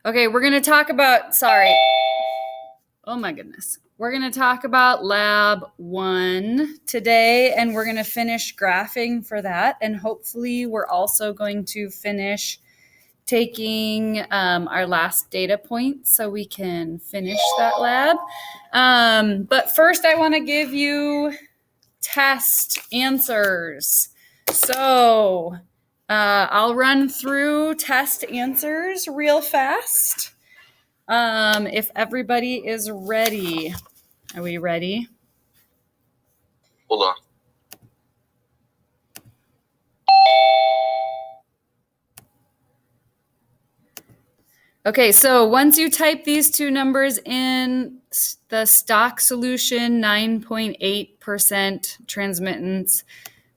Okay, we're going to talk about, oh my goodness. We're going to talk about lab 1 today, and we're going to finish graphing for that. And hopefully we're also going to finish taking our last data point so we can finish that lab. But first I want to give you test answers. So I'll run through test answers real fast. If everybody is ready. Are we ready? Hold on. Okay, so once you type these two numbers in, the stock solution, 9.8% transmittance,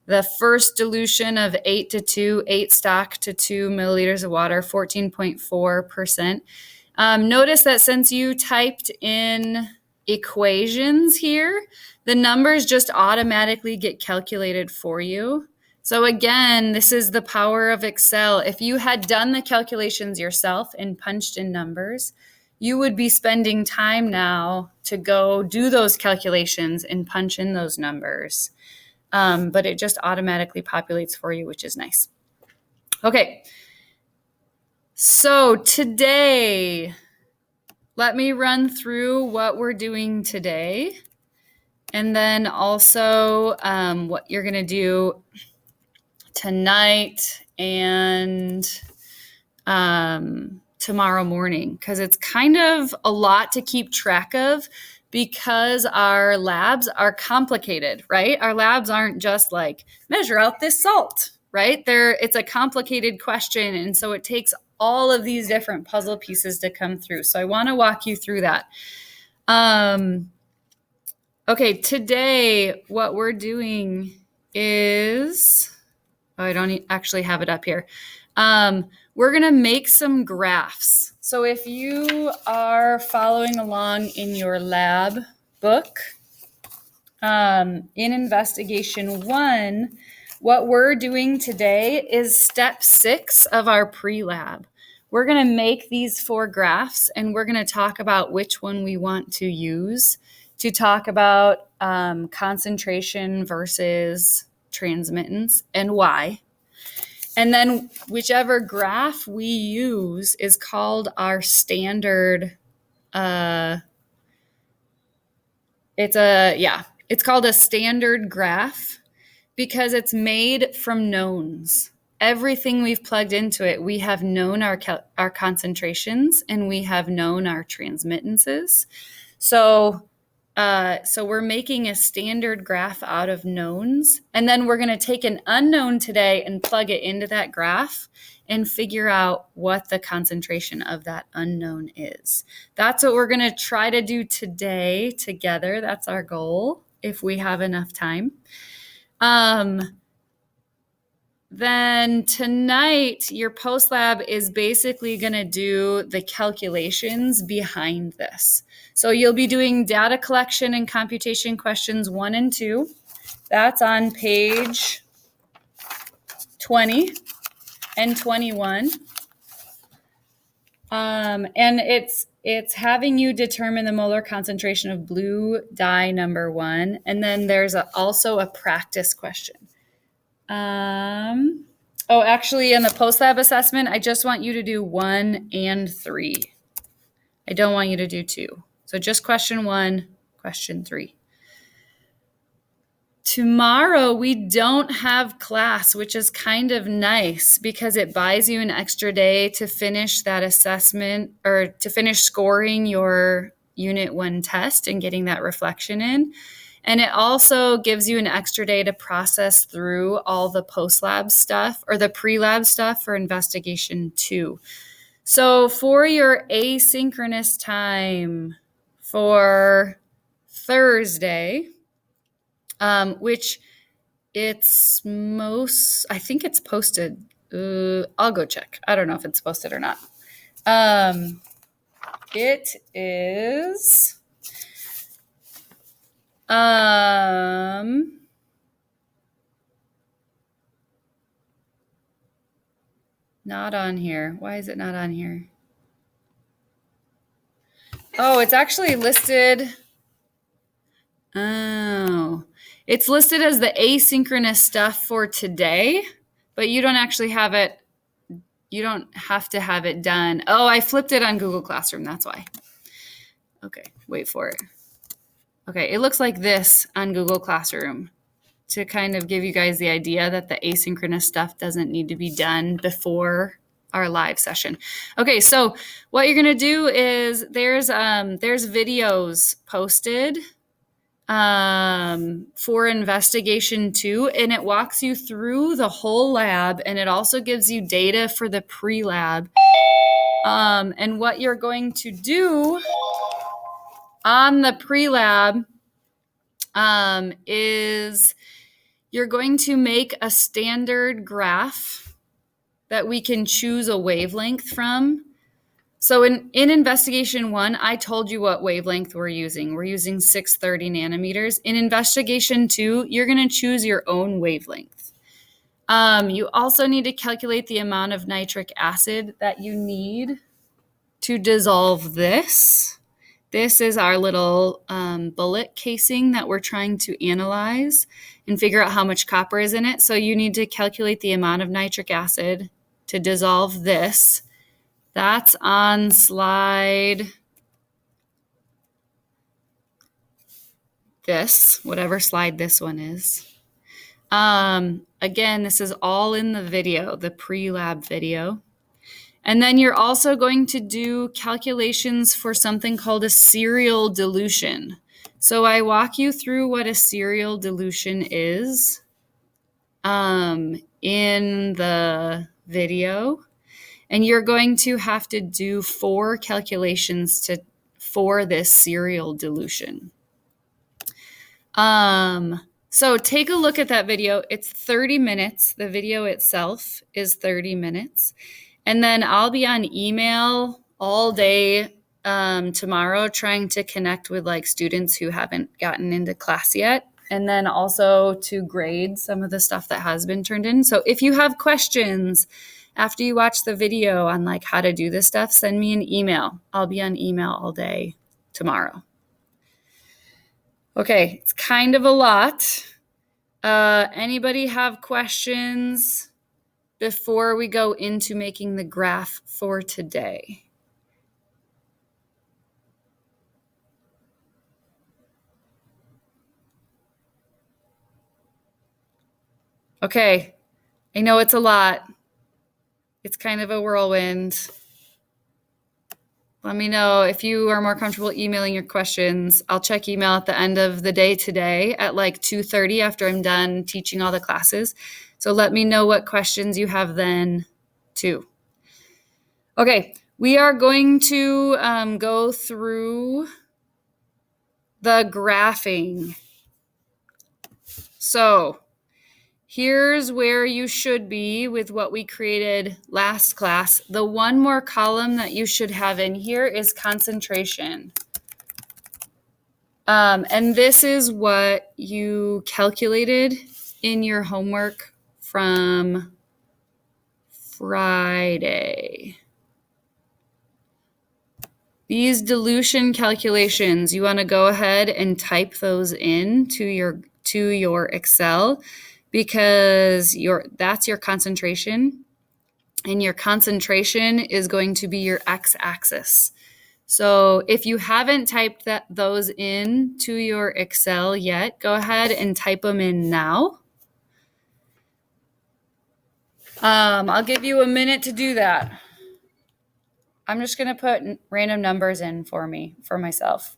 the first dilution of 8 to 2, 8 stock to 2 milliliters of water, 14.4%. Notice that since you typed in equations here, the numbers just automatically get calculated for you. So again, this is the power of Excel. If you had done the calculations yourself and punched in numbers, you would be spending time now to go do those calculations and punch in those numbers. But it just automatically populates for you, which is nice. Okay, so today, let me run through what we're doing today, and then also what you're going to do tonight and tomorrow morning, because it's kind of a lot to keep track of because our labs are complicated, right? Our labs aren't just like measure out this salt, right? It's a complicated question, and so it takes all of these different puzzle pieces to come through. So I want to walk you through that. Okay, today what we're doing is, I don't actually have it up here. We're going to make some graphs. So if you are following along in your lab book, in investigation 1, what we're doing today is step 6 of our pre-lab. We're going to make these 4 graphs, and we're going to talk about which one we want to use to talk about concentration versus transmittance and why. And then whichever graph we use is called our standard. It's called a standard graph because it's made from knowns. Everything we've plugged into it, we have known our concentrations and we have known our transmittances. So we're making a standard graph out of knowns, and then we're going to take an unknown today and plug it into that graph and figure out what the concentration of that unknown is. That's what we're going to try to do today together. That's our goal if we have enough time. Then tonight, your post lab is basically going to do the calculations behind this. So you'll be doing data collection and computation questions 1 and 2. That's on page 20 and 21. And it's having you determine the molar concentration of blue dye number 1. And then there's also a practice question. Actually, in the post-lab assessment, I just want you to do 1 and 3. I don't want you to do 2. So just question 1, question 3. Tomorrow, we don't have class, which is kind of nice because it buys you an extra day to finish that assessment or to finish scoring your Unit 1 test and getting that reflection in. And it also gives you an extra day to process through all the post-lab stuff or the pre-lab stuff for investigation 2. So for your asynchronous time for Thursday, which I think it's posted. I'll go check. I don't know if it's posted or not. It is... not on here. Why is it not on here? Oh, it's actually listed. Oh, it's listed as the asynchronous stuff for today, but you don't actually have it. You don't have to have it done. Oh, I flipped it on Google Classroom. That's why. Okay, wait for it. Okay, it looks like this on Google Classroom to kind of give you guys the idea that the asynchronous stuff doesn't need to be done before our live session. Okay, so what you're gonna do is there's videos posted for investigation 2, and it walks you through the whole lab, and it also gives you data for the pre-lab. And what you're going to do on the pre-lab is you're going to make a standard graph that we can choose a wavelength from. So in investigation 1, I told you what wavelength we're using. We're using 630 nanometers. In investigation 2, you're going to choose your own wavelength. You also need to calculate the amount of nitric acid that you need to dissolve this. This is our little bullet casing that we're trying to analyze and figure out how much copper is in it. So you need to calculate the amount of nitric acid to dissolve this. That's on slide this, whatever slide this one is. Again, this is all in the video, the pre-lab video. And then you're also going to do calculations for something called a serial dilution. So I walk you through what a serial dilution is in the video. And you're going to have to do 4 calculations for this serial dilution. So take a look at that video. It's 30 minutes. The video itself is 30 minutes. And then I'll be on email all day tomorrow trying to connect with like students who haven't gotten into class yet. And then also to grade some of the stuff that has been turned in. So if you have questions after you watch the video on like how to do this stuff, send me an email. I'll be on email all day tomorrow. Okay, it's kind of a lot. Anybody have questions before we go into making the graph for today? Okay, I know it's a lot. It's kind of a whirlwind. Let me know if you are more comfortable emailing your questions. I'll check email at the end of the day today at like 2:30 after I'm done teaching all the classes. So let me know what questions you have then too. Okay, we are going to go through the graphing. So here's where you should be with what we created last class. The one more column that you should have in here is concentration. And this is what you calculated in your homework from Friday. These dilution calculations, you want to go ahead and type those in to your Excel, because that's your concentration, and your concentration is going to be your x-axis. So if you haven't typed those in to your Excel yet, go ahead and type them in now. I'll give you a minute to do that. I'm just going to put random numbers in for myself.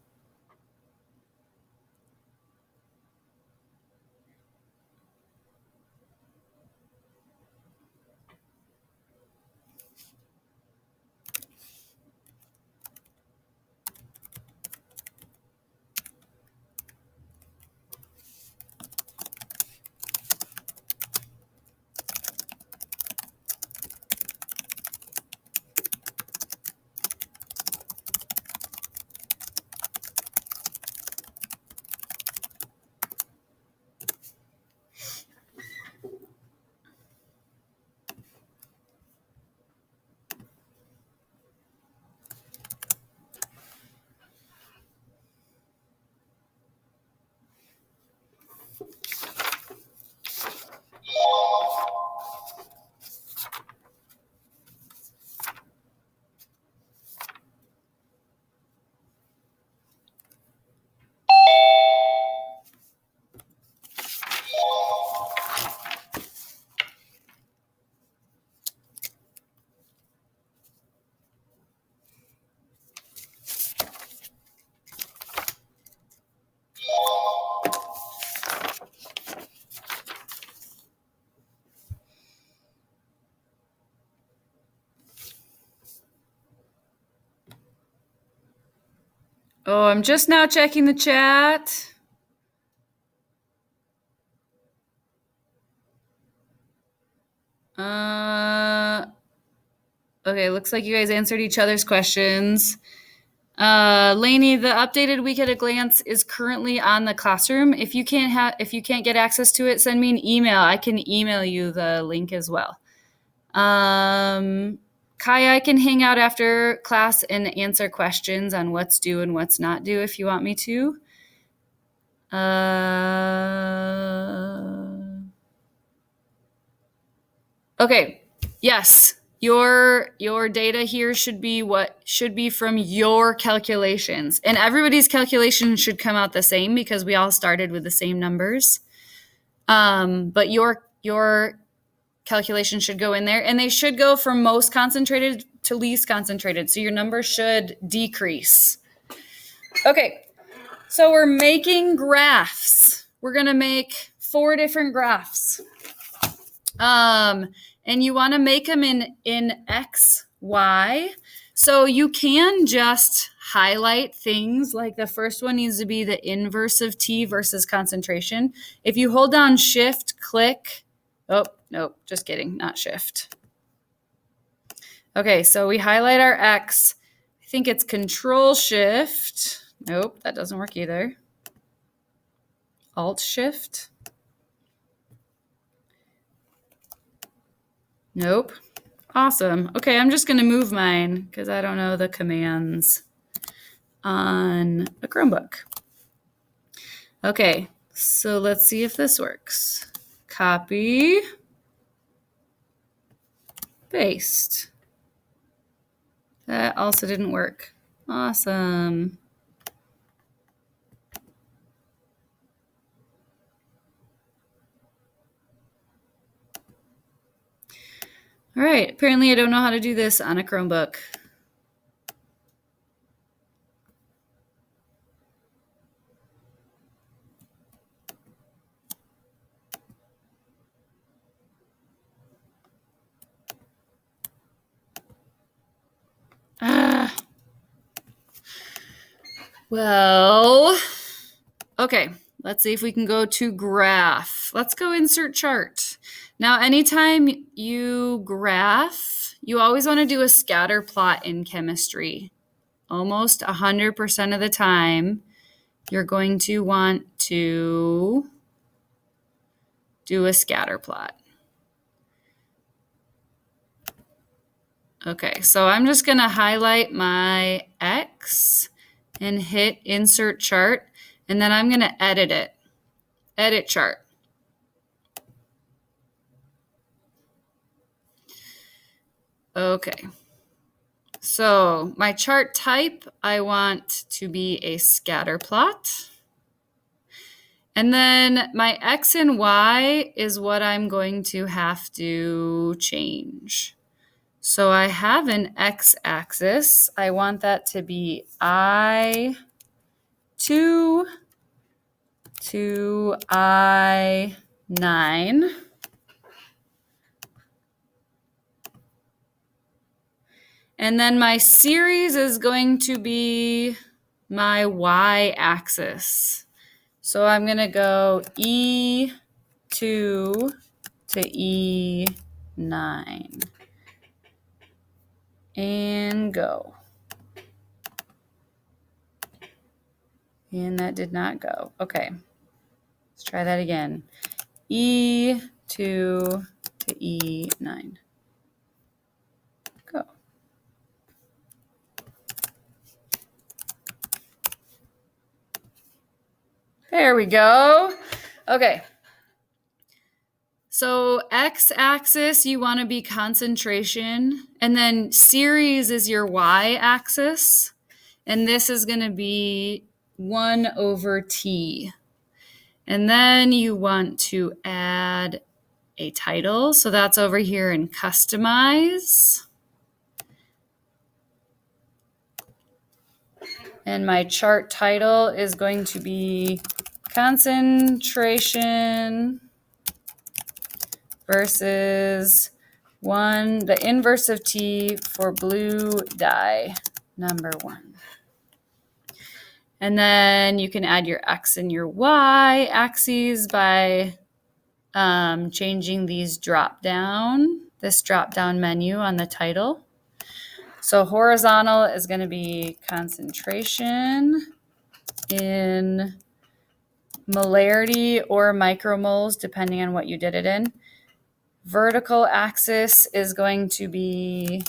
Oh, I'm just now checking the chat. Okay, looks like you guys answered each other's questions. Lainey, the updated week at a glance is currently on the classroom. If you can't get access to it, send me an email. I can email you the link as well. Kaya, I can hang out after class and answer questions on what's due and what's not due if you want me to. Okay. Yes. Your data here should be from your calculations. And everybody's calculation should come out the same because we all started with the same numbers. But your calculation should go in there, and they should go from most concentrated to least concentrated. So your number should decrease. Okay. So we're making graphs. We're going to make 4 different graphs. And you want to make them in X, Y. So you can just highlight things, like the first one needs to be the inverse of T versus concentration. If you hold down Shift, click. Oh, nope, just kidding, not Shift. Okay, so we highlight our X. I think it's Control Shift. Nope, that doesn't work either. Alt Shift. Nope. Awesome. Okay, I'm just going to move mine because I don't know the commands on a Chromebook. Okay, so let's see if this works. Copy. Paste. That also didn't work. Awesome. All right, apparently I don't know how to do this on a Chromebook. Well, okay, let's see if we can go to graph. Let's go insert chart. Now, anytime you graph, you always want to do a scatter plot in chemistry. Almost 100% of the time, you're going to want to do a scatter plot. Okay, so I'm just going to highlight my X and hit insert chart, and then I'm going to edit it. Edit chart. Okay. So my chart type, I want to be a scatter plot. And then my X and Y is what I'm going to have to change. So I have an X-axis. I want that to be I2 to I9. And then my series is going to be my Y-axis. So I'm going to go E2 to E9. And go. And that did not go. Okay. Let's try that again. E2 to E9. Go. There we go. Okay. So X-axis, you want to be concentration. And then series is your Y-axis. And this is going to be 1 over T. And then you want to add a title. So that's over here in Customize. And my chart title is going to be Concentration versus the inverse of T for blue dye, number 1. And then you can add your X and your Y axes by changing these this drop down menu on the title. So horizontal is going to be concentration in molarity or micromoles, depending on what you did it in. Vertical axis is going to be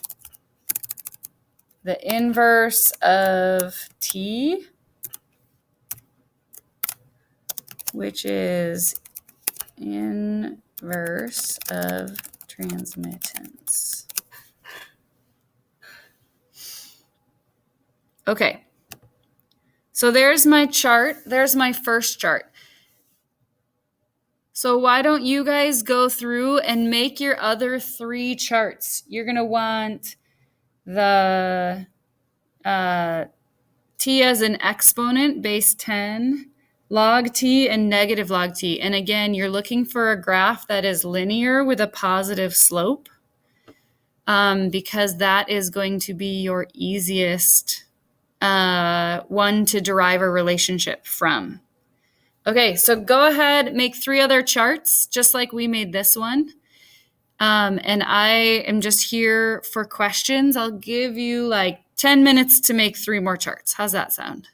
the inverse of T, which is inverse of transmittance. Okay, so there's my chart. There's my first chart. So why don't you guys go through and make your other 3 charts? You're going to want the T as an exponent, base 10, log T, and negative log T. And again, you're looking for a graph that is linear with a positive slope because that is going to be your easiest one to derive a relationship from. Okay, so go ahead, make 3 other charts, just like we made this one. And I am just here for questions. I'll give you like 10 minutes to make 3 more charts. How's that sound?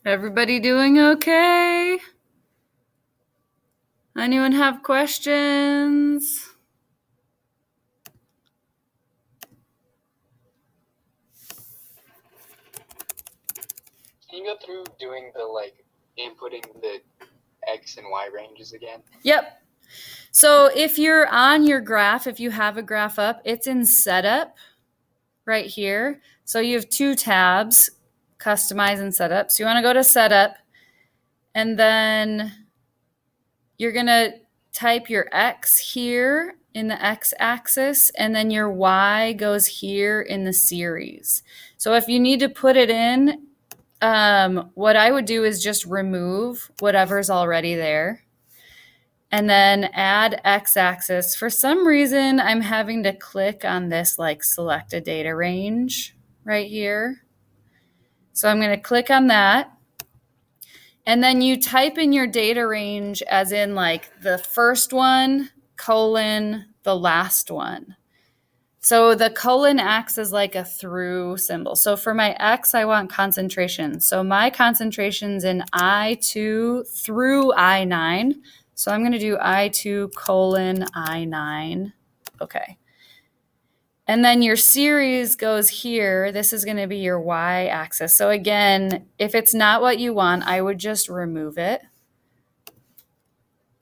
Everybody doing okay? Anyone have questions? Can you go through doing the inputting the X and Y ranges again? Yep. So if you're on your graph, if you have a graph up, it's in setup right here. So you have 2 tabs, customize and setup. So you want to go to setup and then you're going to type your X here in the x-axis, and then your y goes here in the series. So if you need to put it in, what I would do is just remove whatever's already there and then add x-axis. For some reason, I'm having to click on this like select a data range right here. So I'm going to click on that. And then you type in your data range as in like the first one, colon, the last one. So the colon acts as like a through symbol. So for my X, I want concentration. So my concentration's in I2 through I9. So I'm going to do I2 colon I9. Okay. And then your series goes here. This is going to be your Y axis. So again, if it's not what you want, I would just remove it.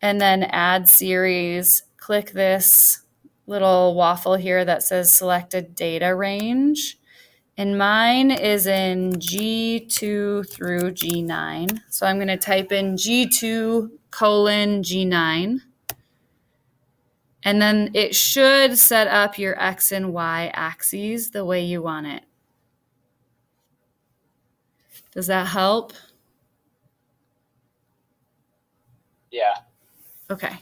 And then add series, click this little waffle here that says selected data range. And mine is in G2 through G9. So I'm going to type in G2 colon G9. And then it should set up your X and Y axes the way you want it. Does that help? Yeah. Okay.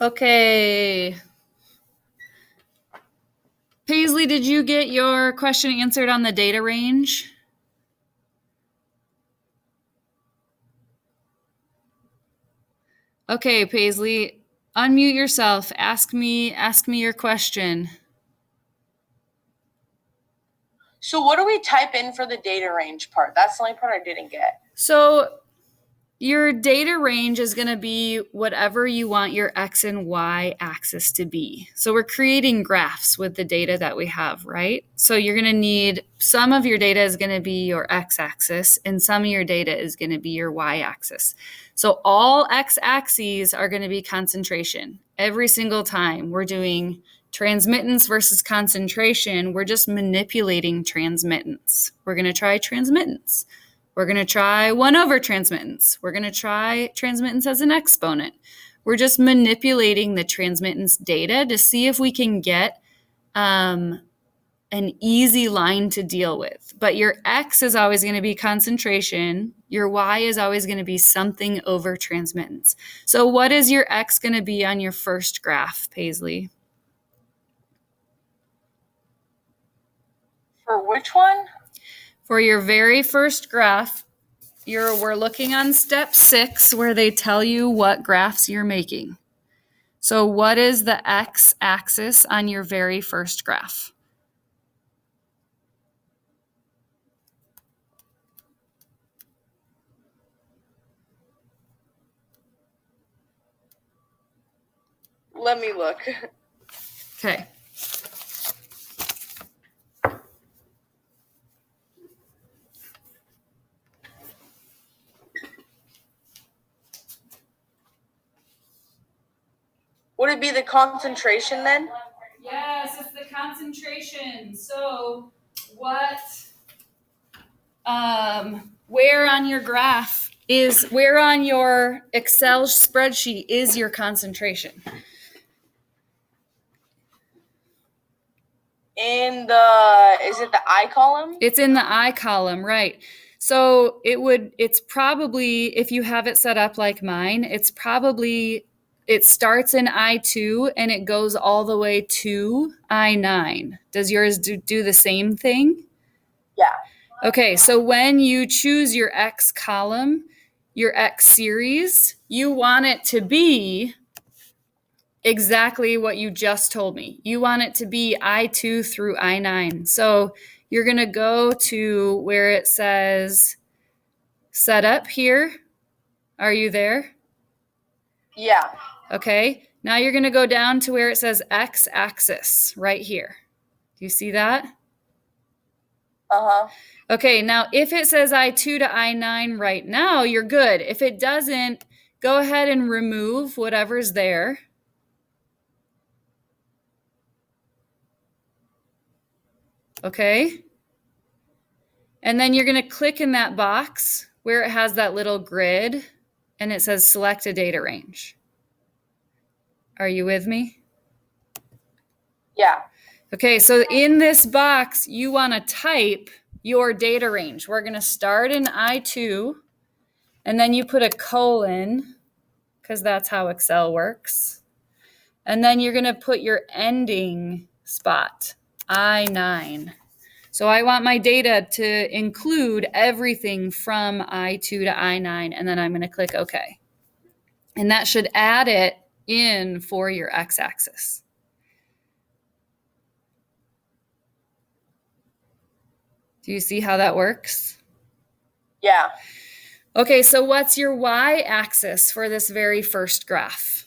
Okay. Paisley, did you get your question answered on the data range? Okay, Paisley, unmute yourself. Ask me your question. So what do we type in for the data range part? That's the only part I didn't get. So Your data range is going to be whatever you want your X and Y axis to be. So we're creating graphs with the data that we have, right? So you're going to need, some of your data is going to be your X axis and some of your data is going to be your Y axis. So all X axes are going to be concentration. Every single time we're doing transmittance versus concentration, we're just manipulating transmittance. We're going to try transmittance. We're going to try 1 over transmittance. We're going to try transmittance as an exponent. We're just manipulating the transmittance data to see if we can get an easy line to deal with. But your X is always going to be concentration. Your Y is always going to be something over transmittance. So what is your X going to be on your first graph, Paisley? For which one? For your very first graph, we're looking on step 6 where they tell you what graphs you're making. So what is the X axis on your very first graph? Let me look. Okay. Would it be the concentration then? Yes, it's the concentration. So where on your graph where on your Excel spreadsheet is your concentration? Is it the I column? It's in the I column, right. So it's probably, if you have it set up like mine, it starts in I2 and it goes all the way to I9. Does yours do the same thing? Yeah. Okay, so when you choose your X column, your X series, you want it to be exactly what you just told me. You want it to be I2 through I9. So you're going to go to where it says setup here. Are you there? Yeah. Okay. Now you're going to go down to where it says X axis right here. Do you see that? Uh-huh. Okay. Now if it says I2 to I9 right now, you're good. If it doesn't, go ahead and remove whatever's there. Okay. And then you're going to click in that box where it has that little grid and it says select a data range. Are you with me? Yeah. Okay, so in this box, you want to type your data range. We're going to start in I2, and then you put a colon, because that's how Excel works. And then you're going to put your ending spot, I9. So I want my data to include everything from I2 to I9, and then I'm going to click OK. And that should add it in for your x-axis. Do you see how that works? Yeah. Okay, so what's your y-axis for this very first graph?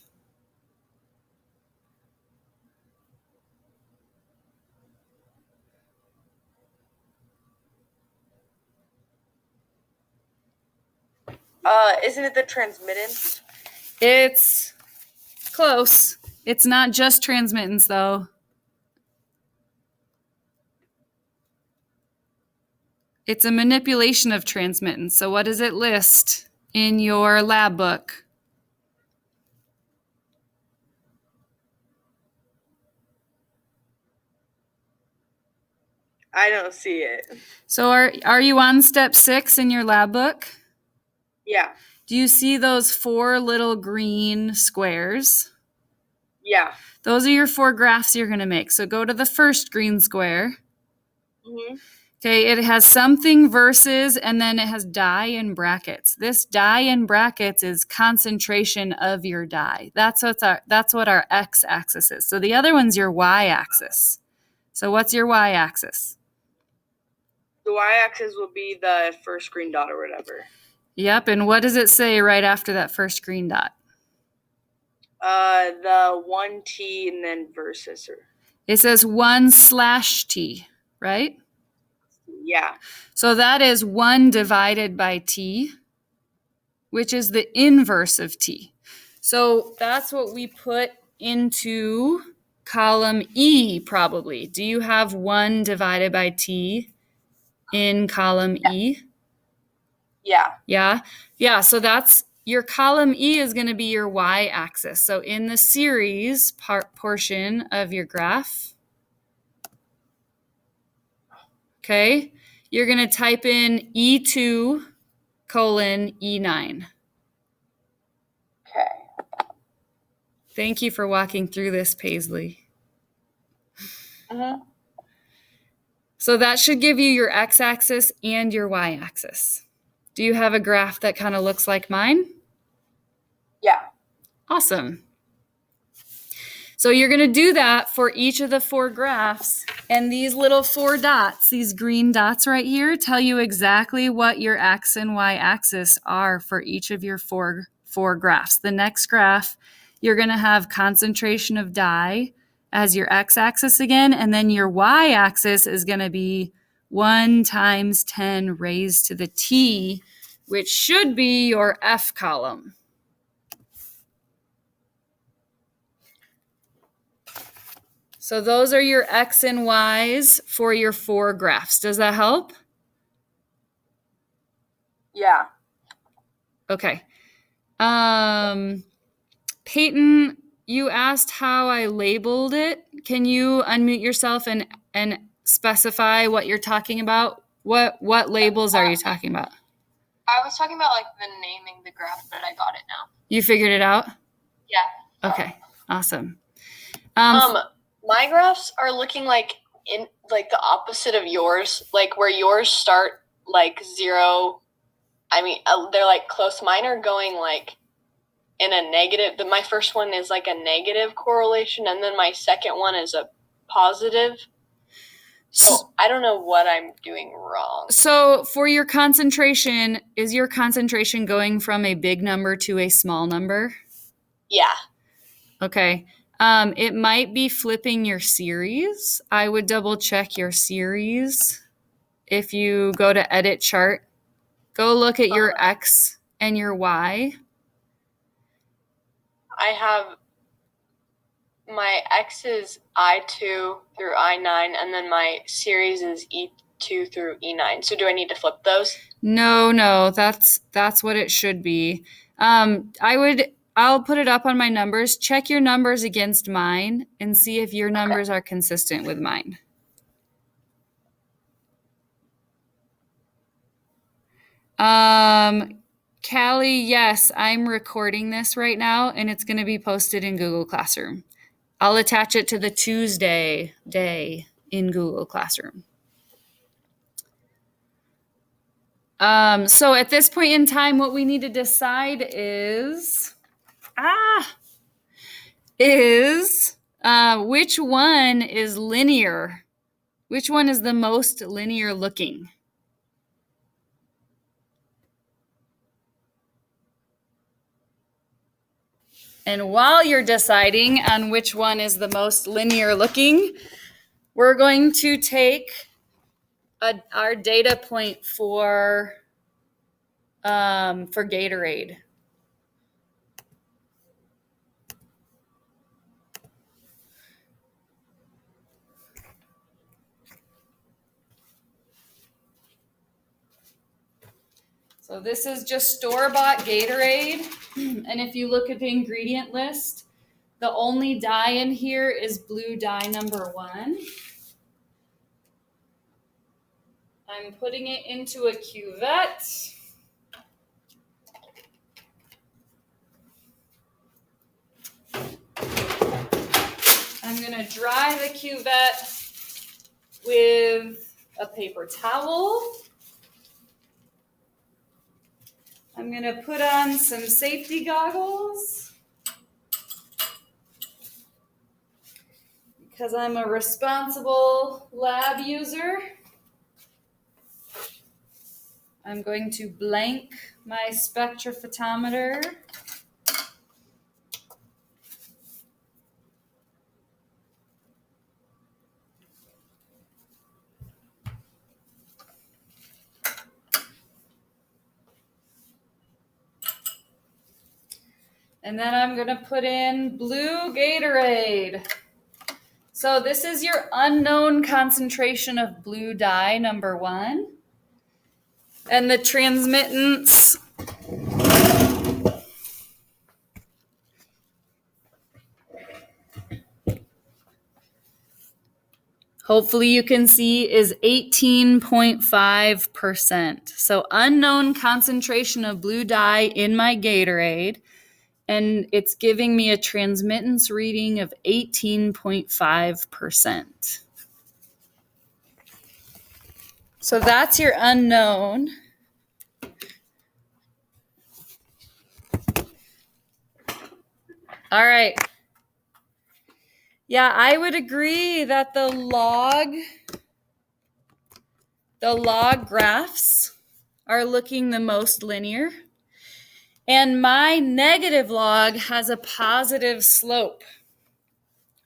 Isn't it the transmittance? It's close. It's not just transmittance, though. It's a manipulation of transmittance. So what does it list in your lab book? I don't see it. So are you on step 6 in your lab book? Yeah. Do you see those 4 little green squares? Yeah. Those are your 4 graphs you're going to make. So go to the first green square. Mm-hmm. Okay, it has something versus, and then it has dye in brackets. This dye in brackets is concentration of your dye. That's what our x-axis is. So the other one's your y-axis. So what's your y-axis? The y-axis will be the first green dot or whatever. Yep. And what does it say right after that first green dot? The 1t and then versus. It says 1/t, right? Yeah. So that is 1 divided by t, which is the inverse of t. So that's what we put into column E probably. Do you have 1 divided by t in column E? Yeah. Yeah. Yeah. So that's your column E is going to be your y-axis. So in the series portion of your graph, okay, you're going to type in E2 colon E9. Okay. Thank you for walking through this, Paisley. Mm-hmm. So that should give you your x-axis and your y-axis. Do you have a graph that kind of looks like mine? Yeah. Awesome. So you're going to do that for each of the 4 graphs. And these little 4 dots, these green dots right here, tell you exactly what your x and y axis are for each of your four graphs. The next graph, you're going to have concentration of dye as your x-axis again. And then your y-axis is going to be 1 times 10 raised to the t, which should be your F column. So those are your X and Y's for your 4 graphs. Does that help? Yeah. Okay. Peyton, you asked how I labeled it. Can you unmute yourself and specify what you're talking about? What labels are you talking about? I was talking about like the naming the graph, but I got it now. You figured it out? Yeah. Okay. Awesome. My graphs are looking like in like the opposite of yours, like where yours start like 0. I mean, they're like close. Mine are going like in a negative. My first one is like a negative correlation, and then my second one is a positive. So I don't know what I'm doing wrong. So for your concentration, is your concentration going from a big number to a small number? Yeah. Okay. It might be flipping your series. I would double check your series. If you go to edit chart, go look at your X and your Y. I have my X is I2 through I9, and then my series is E2 through E9. So do I need to flip those? No, that's what it should be. I'll put it up on my numbers. Check your numbers against mine and see if your numbers are consistent with mine. Callie, yes, I'm recording this right now and it's going to be posted in Google Classroom. I'll attach it to the Tuesday day in Google Classroom. So at this point in time, what we need to decide is which one is linear? Which one is the most linear looking? And while you're deciding on which one is the most linear looking, we're going to take our data point for Gatorade. So this is just store-bought Gatorade. And if you look at the ingredient list, the only dye in here is blue dye number 1. I'm putting it into a cuvette. I'm going to dry the cuvette with a paper towel. I'm going to put on some safety goggles because I'm a responsible lab user. I'm going to blank my spectrophotometer. And then I'm going to put in blue Gatorade. So this is your unknown concentration of blue dye, number 1. And the transmittance hopefully you can see is 18.5%. So unknown concentration of blue dye in my Gatorade. And it's giving me a transmittance reading of 18.5%. So that's your unknown. All right. Yeah, I would agree that the log graphs are looking the most linear. And my negative log has a positive slope.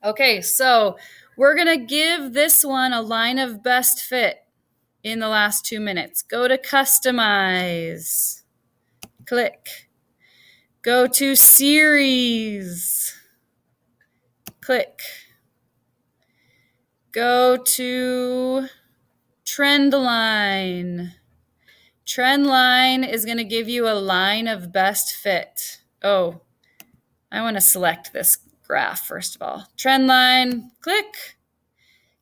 Okay, so we're going to give this one a line of best fit in the last 2 minutes. Go to customize. Click. Go to series. Click. Go to trend line. Trend line is going to give you a line of best fit. Oh, I want to select this graph first of all. Trend line, click.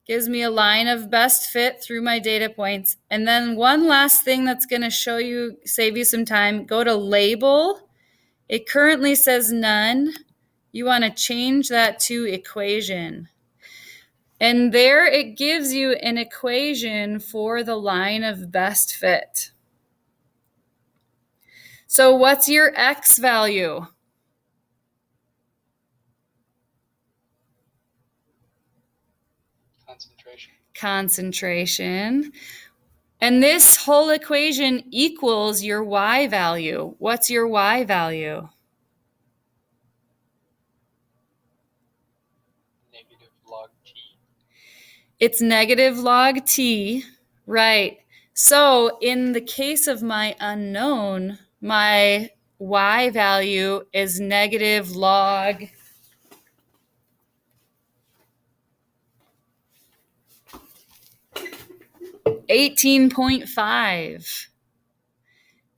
Gives me a line of best fit through my data points. And then one last thing that's going to save you some time. Go to label. It currently says none. You want to change that to equation. And there it gives you an equation for the line of best fit. So what's your X value? Concentration. And this whole equation equals your Y value. What's your Y value? Negative log T. It's negative log T, right. So in the case of my unknown, my Y value is negative log 18.5.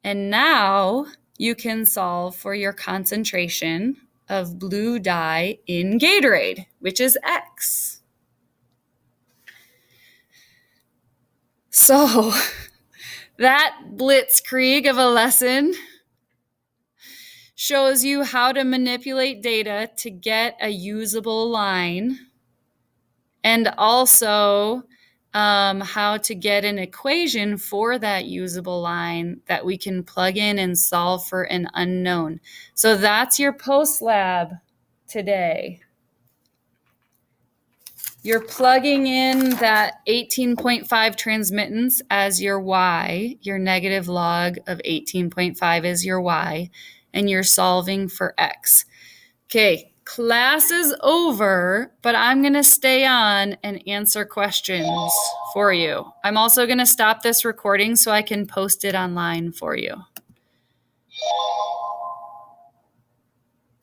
And now you can solve for your concentration of blue dye in Gatorade, which is X. So that blitzkrieg of a lesson shows you how to manipulate data to get a usable line, and also how to get an equation for that usable line that we can plug in and solve for an unknown. So that's your post lab today. You're plugging in that 18.5 transmittance as your Y, your negative log of 18.5 is your Y, and you're solving for X. Okay, class is over, but I'm going to stay on and answer questions for you. I'm also going to stop this recording so I can post it online for you.